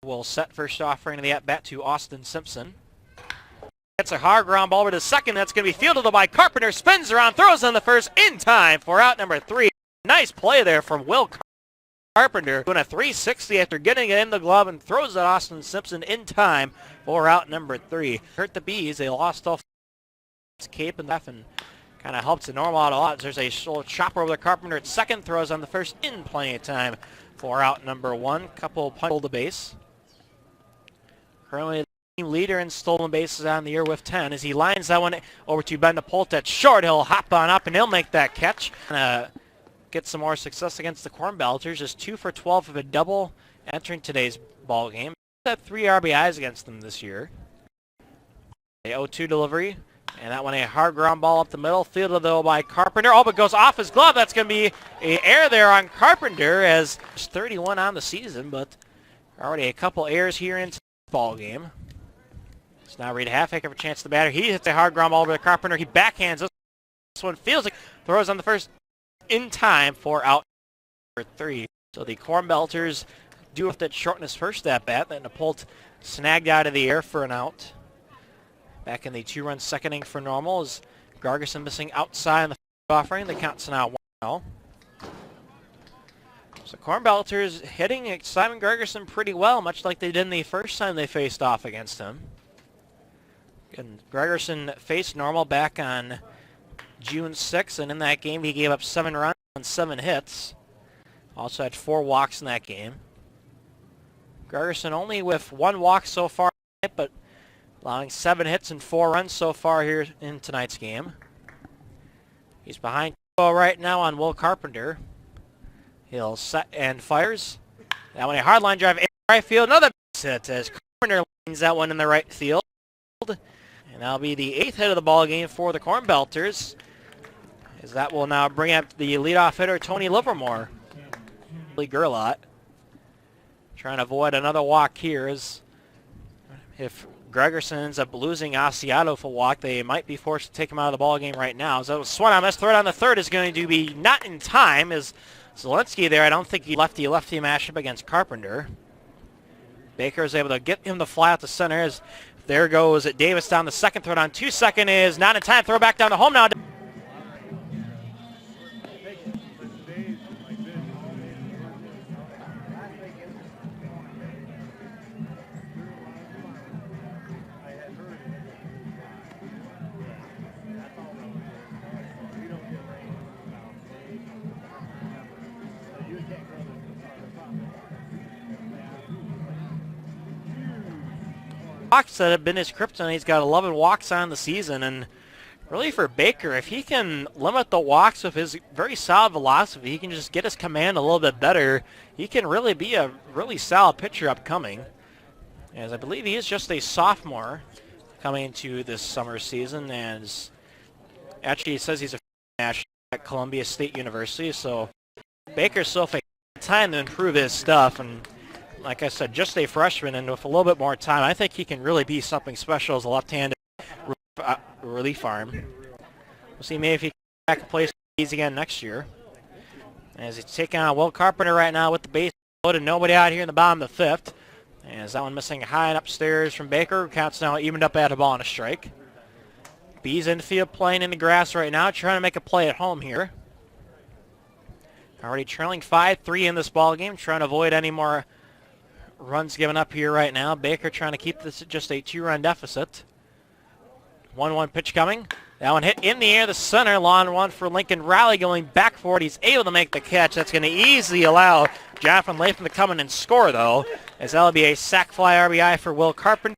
will set first offering of the at-bat to Austin Simpson. It's a hard ground ball over to second. That's going to be fielded by Carpenter. Spins around, throws on the first in time for out number 3. Nice play there from Will Carpenter. Doing a 360 after getting it in the glove and throws at Austin Simpson in time for out number 3. Hurt the Bees. They lost off Cape and left and kind of helps the normal out a lot. There's a little chopper over the Carpenter at second. Throws on the first in plenty of time for out number 1. Couple punch to base. Currently the team leader in stolen bases on the year with 10 as he lines that one over to Ben DePolt at short. He'll hop on up and he'll make that catch. Get some more success against the Corn Belters. Just 2 for 12 of a double entering today's ball game. He's had 3 RBIs against them this year. A 0-2 delivery. And that one a hard ground ball up the middle. Fielded though by Carpenter. Oh, but goes off his glove. That's going to be an error there on Carpenter as he's 31 on the season, but already a couple errors here in the ball game. It's now Reed Halfacre for a chance to the batter. He hits a hard ground ball over to Carpenter. He backhands this one. Feels like throws on the first in time for out number 3. So the Corn Belters do have to shorten his first at bat. Then DePolt snagged out of the air for an out. Back in the 2-run second inning for Normal is Gargison missing outside in the offering. The count's now 1-0. So Corn Belters hitting Simon Gargison pretty well, much like they did in the first time they faced off against him. And Gargison faced Normal back on June 6th, and in that game he gave up 7 runs and 7 hits. Also had 4 walks in that game. Gargison only with 1 walk so far, but allowing 7 hits and 4 runs so far here in tonight's game. He's behind right now on Will Carpenter. He'll set and fires. That one a hard line drive in right field. Another base hit as Carpenter lines that one in the right field. And that'll be the 8th hit of the ball game for the Corn Belters. As that will now bring up the leadoff hitter, Tony Livermore. Lee Gerlot trying to avoid another walk here as if Gregerson ends up losing Asiato for a walk, they might be forced to take him out of the ball game right now. So swung on this throw on the third is going to be not in time as Zelensky there. I don't think he lefty matchup against Carpenter. Baker is able to get him the fly out to center as there goes Davis down the second. Throw on 2 second is not in time. Throw back down the home now. Walks that have been his kryptonite. He's got 11 walks on the season, and really for Baker, if he can limit the walks with his very solid velocity, he can just get his command a little bit better, he can really be a really solid pitcher upcoming. As I believe he is just a sophomore coming into this summer season, as actually he says he's a national at Columbia State University, so Baker's still taking time to improve his stuff, and like I said, just a freshman, and with a little bit more time, I think he can really be something special as a left-handed relief arm. We'll see maybe if he can back and play these again next year. As he's taking on Will Carpenter right now with the base loaded, nobody out here in the bottom of the 5th. As that one missing high and upstairs from Baker, counts now evened up at a ball and a strike. Bees infield playing in the grass right now, trying to make a play at home here. Already trailing 5-3 in this ball game, trying to avoid any more runs given up here right now. Baker trying to keep this at just a 2-run deficit. 1-1 pitch coming. That one hit in the air, the center. Lawn one for Lincoln Riley going back for it. He's able to make the catch. That's going to easily allow Jonathan Latham to come in and score, though, as that'll be a sac fly RBI for Will Carpenter.